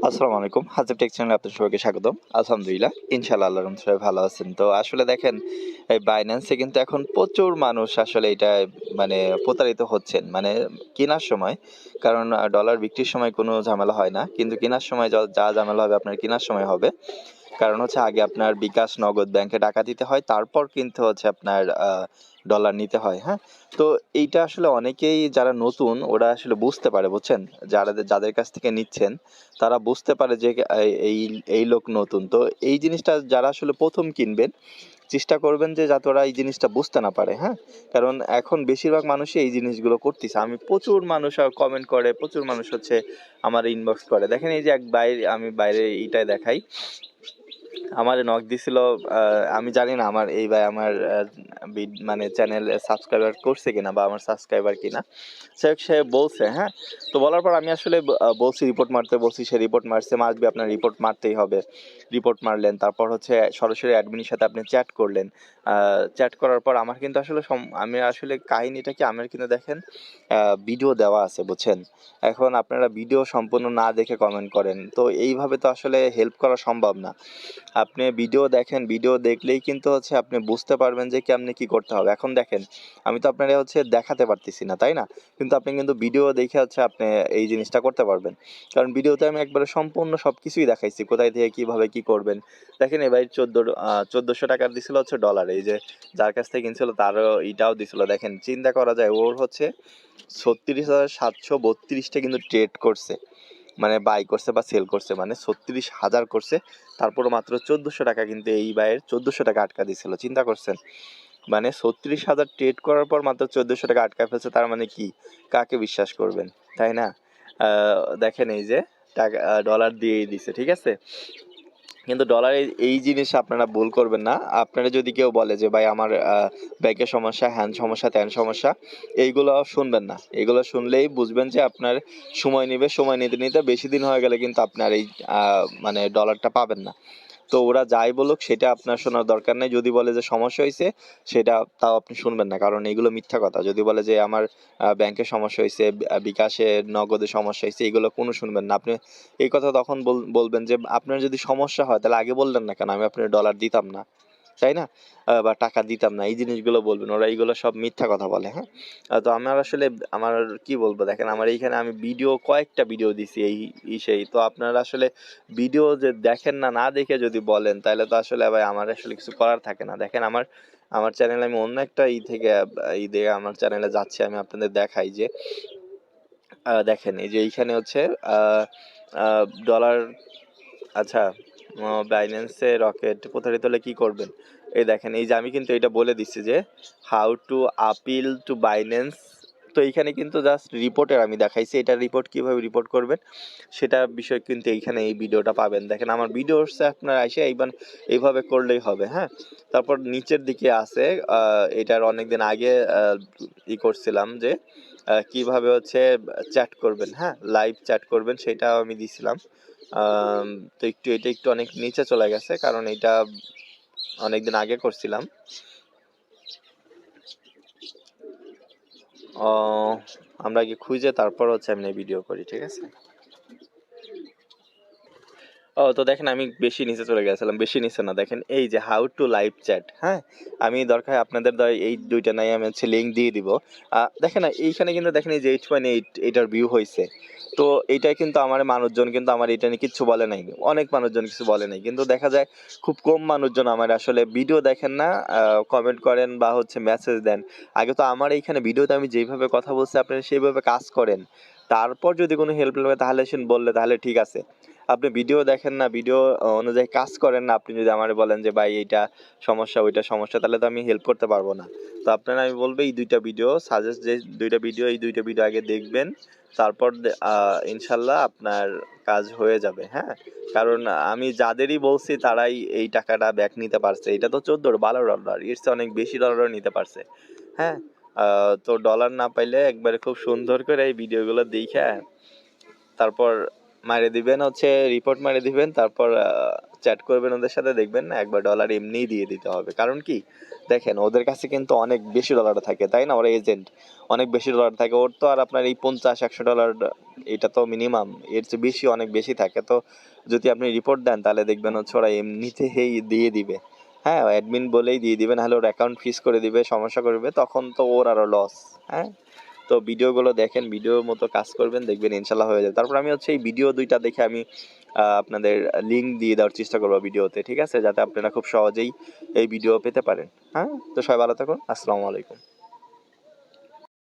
আসসালামু আলাইকুম। হাসিব টেক চ্যানেলে আপনাদের সবাইকে স্বাগতম। আলহামদুলিল্লাহ, ইনশাআল্লাহ আল্লাহর রহমতে সবাই ভালো আছেন। তো আসলে দেখেন, এই বাইন্যান্সে কিন্তু এখন প্রচুর মানুষ আসলে এটায় মানে প্রতারিত হচ্ছেন। মানে কেনার সময়, কারণ ডলার বিক্রির সময় কোনো ঝামেলা হয় না। কিন্তু কেনার সময় যা ঝামেলা হবে আপনার কেনার সময় হবে। কারণ হচ্ছে আগে আপনার বিকাশ নগদ ব্যাংকে টাকা দিতে হয়, তারপর কিন্তু হচ্ছে আপনার ডলার নিতে হয়। হ্যাঁ, তো এইটা আসলে অনেকেই যারা নতুন ওরা আসলে বুঝতে পারে, বুঝছেন? যাদের কাছ থেকে নিচ্ছেন তারা বুঝতে পারে যে এই এই লোক নতুন। তো এই জিনিসটা যারা আসলে প্রথম কিনবেন চেষ্টা করবেন যে যাতে ওরা এই জিনিসটা বুঝতে না পারে। হ্যাঁ, কারণ এখন বেশিরভাগ মানুষই এই জিনিসগুলো করতেছে। আমি প্রচুর মানুষ কমেন্ট করে, প্রচুর মানুষ হচ্ছে আমার ইনবক্স করে। দেখেন এই যে আমি বাইরে এইটাই দেখাই, আমার নক দিছিল। আমি জানি না আমার এই ভাই আমার মানে চ্যানেল সাবস্ক্রাইবার করছে কিনা বা আমার সাবস্ক্রাইবার কিনা। সে বলছে, হ্যাঁ। তো বলার পর আমি আসলে বলছি রিপোর্ট মারতে, বলছি সে রিপোর্ট মারছে। মাসবি আপনার রিপোর্ট মারতেই হবে। রিপোর্ট মারলেন, তারপর হচ্ছে সরাসরি অ্যাডমিনের সাথে আপনি চ্যাট করলেন। চ্যাট করার পর আমার কিন্তু আসলে আমি আসলে কাহিনীটা কি, আমার কিন্তু দেখেন ভিডিও দেওয়া আছে, বুঝছেন? এখন আপনারা ভিডিও সম্পূর্ণ না দেখে কমেন্ট করেন, তো এইভাবে তো আসলে হেল্প করা সম্ভব না। আপনি ভিডিও দেখেন, ভিডিও দেখলেই কিন্তু হচ্ছে আপনি বুঝতে পারবেন যে কেমনে কি করতে হবে। এখন দেখেন, আমি তো আপনারা হচ্ছে দেখাতে পারতেছি না, তাই না? কিন্তু আপনি কিন্তু ভিডিও দেখে হচ্ছে আপনি এই জিনিসটা করতে পারবেন। কারণ ভিডিওতে আমি একবারে সম্পূর্ণ সব কিছুই দেখাইছি, কোথায় থেকে কিভাবে কি করবেন। দেখেন এবার 1400 টাকার দিছিল হচ্ছে ডলার। এই যে যার কাছ থেকে কিনছিল তারও এটাও দিছিল। দেখেন চিন্তা করা যায়, ওর হচ্ছে 36,732টা কিন্তু ট্রেড করছে, মানে বাই করছে বা সেল করছে, মানে 36,000 করছে। তারপরে মাত্র 1400 টাকা কিন্তু এই বাইয়ের 1400 টাকা আটকা দিছিল। চিন্তা করছেন, মানে 36,000 ট্রেড করার পর মাত্র 1400 টাকা আটকা ফেলছে। তার মানে কি, কাকে বিশ্বাস করবেন, তাই না? দেখেন এই যে টাকা ডলার দিয়েই দিছে, ঠিক আছে। কিন্তু ডলারে এই জিনিস আপনারা ভুল করবেন না। আপনারা যদি কেউ বলে যে ভাই আমার ব্যাংকের সমস্যা, হ্যান সমস্যা, ত্যান সমস্যা, এইগুলো শুনবেন না। এগুলো শুনলেই বুঝবেন যে আপনার সময় নেবে। সময় নিতে নিতে বেশি দিন হয়ে গেলে কিন্তু আপনার এই মানে ডলারটা পাবেন না। তো ওরা যাই বলুক সেটা আপনার শোনার দরকার নেই। যদি বলে যে সমস্যা হয়েছে, সেটা তাও আপনি শুনবেন না, কারণ এগুলো মিথ্যা কথা। যদি বলে যে আমার ব্যাংকে সমস্যা হয়েছে, বিকাশে নগদে সমস্যা হয়েছে, এগুলো কোনো শুনবেন না আপনি। এই কথা তখন বলবেন যে আপনার যদি সমস্যা হয় তাহলে আগে বললেন না কেন, আমি আপনার ডলার দিতাম না, তাই না? বা টাকা দিতাম না, এই জিনিসগুলো বলবেন। ওরা এইগুলো সব মিথ্যা কথা বলে। হ্যাঁ, তো আমার আসলে আমার কি বলবো, দেখেন আমার এইখানে আমি কয়েকটা ভিডিও দিছি সেই। তো আপনারা আসলে ভিডিও যে দেখেন না, না দেখে যদি বলেন তাহলে তো আসলে ভাই আমার আসলে কিছু করার থাকে না। দেখেন আমার আমার চ্যানেলে আমি অন্য একটা থেকে আমার চ্যানেলে যাচ্ছি, আমি আপনাদের দেখাই যে দেখেন এই যে এইখানে হচ্ছে ডলার। আচ্ছা, বাইন্যান্সে রকেট প্রতারিত হলে কি করবেন? এই দেখেন, এই যে আমি কিন্তু এটা বলে দিচ্ছি যে how to appeal two Binance. তো এইখানে কিন্তু জাস্ট রিপোর্টের আমি দেখাইছি, এটা রিপোর্ট কিভাবে রিপোর্ট করবেন সেটা বিষয় কিন্তু এইখানে এই ভিডিওটা পাবেন। দেখেন আমার ভিডিও হচ্ছে, আপনারা এসে এইভাবে করলেই হবে। হ্যাঁ, তারপর নিচের দিকে আছে এটার অনেকদিন আগে করছিলাম যে কিভাবে হচ্ছে চ্যাট করবেন, হ্যাঁ, লাইভ চ্যাট করবেন, সেটাও আমি দিছিলাম। তো এটা একটু অনেক নিচে চলে গেছে, কারণ এটা অনেকদিন আগে করছিলাম। আমরা কি খুঁজে তারপর হচ্ছে আমি ভিডিও করি, ঠিক আছে? তো দেখেন আমি বেশি নিচে চলে গেছিলাম, বেশি নিচে না। দেখেন এই যে হাউ টু লাইভ চ্যাট। হ্যাঁ, আমি দরকার আপনাদের এই দুইটা নাই আমি হচ্ছে লিঙ্ক দিয়ে দিব। দেখেন এইখানে কিন্তু দেখেন এই যে 8.8 এটার ভিউ হয়েছে। তো এইটাই কিন্তু আমার মানুষজন কিন্তু আমার এটা নিয়ে কিচ্ছু বলে নাই, অনেক মানুষজন কিছু বলে নাই। কিন্তু দেখা যায় খুব কম মানুষজন আমার আসলে ভিডিও দেখেন না, কমেন্ট করেন বা হচ্ছে মেসেজ দেন। আগে তো আমার এইখানে ভিডিওতে আমি যেভাবে কথা বলছি আপনারা সেইভাবে কাজ করেন, তারপর যদি কোনো হেল্প লাগে তাহলে বললে তাহলে ঠিক আছে। আপনি ভিডিও দেখেন না, ভিডিও অনুযায়ী কাজ করেন না, আপনি যদি আমার বলেন যে ভাই এইটা সমস্যা ওইটা সমস্যা, তাহলে তো আমি হেল্প করতে পারবো না। তো আপনারা আমি বলবো এই দুইটা ভিডিও সাজেস্ট, যে এই দুইটা ভিডিও আগে দেখবেন, তারপর ইনশাল্লাহ আপনার কাজ হয়ে যাবে। হ্যাঁ, কারণ আমি যাদেরই বলছি তারাই এই টাকাটা ব্যাক নিতে পারছে। এটা তো 12 ডলার, এর চেয়ে অনেক বেশি ডলারও নিতে পারছে। হ্যাঁ, তো ডলার না পাইলে একবারে খুব সুন্দর করে এই ভিডিওগুলো দেখে তারপর মারে দিবেন হচ্ছে রিপোর্ট মারে দিবেন, তারপর চ্যাট করবেন ওদের সাথে, দেখবেন না একবার ডলার এমনিই দিয়ে দিতে হবে। কারণ কি দেখেন, ওদের কাছে কিন্তু অনেক বেশি ডলার থাকে, তাই না? ওরা এজেন্ট, অনেক বেশি ডলার থাকে। ওর তো আর আপনার এই 50-100 ডলার, এটা তো মিনিমাম, এর চেয়ে বেশি, অনেক বেশি থাকে। তো যদি আপনি রিপোর্ট দেন তাহলে দেখবেন হচ্ছে ওরা এমনিতেই দিয়ে দিবে। হ্যাঁ, অ্যাডমিন বলেই দিয়ে দিবে, নাহলে ওর অ্যাকাউন্ট ফ্রিজ করে দিবে, সমস্যা করবে, তখন তো ওর আরও লস। হ্যাঁ, তো ভিডিওগুলো দেখেন, ভিডিওর মতো কাজ করবেন, দেখবেন ইনশাল্লাহ হয়ে যাবে। তারপর আমি হচ্ছে এই ভিডিও 2টা দেখে আমি আপনাদের লিঙ্ক দিয়ে দেওয়ার চেষ্টা করবো ভিডিওতে, ঠিক আছে, যাতে আপনারা খুব সহজেই এই ভিডিও পেতে পারেন। হ্যাঁ, তো সবাই ভালো থাকুন, আসসালামু আলাইকুম।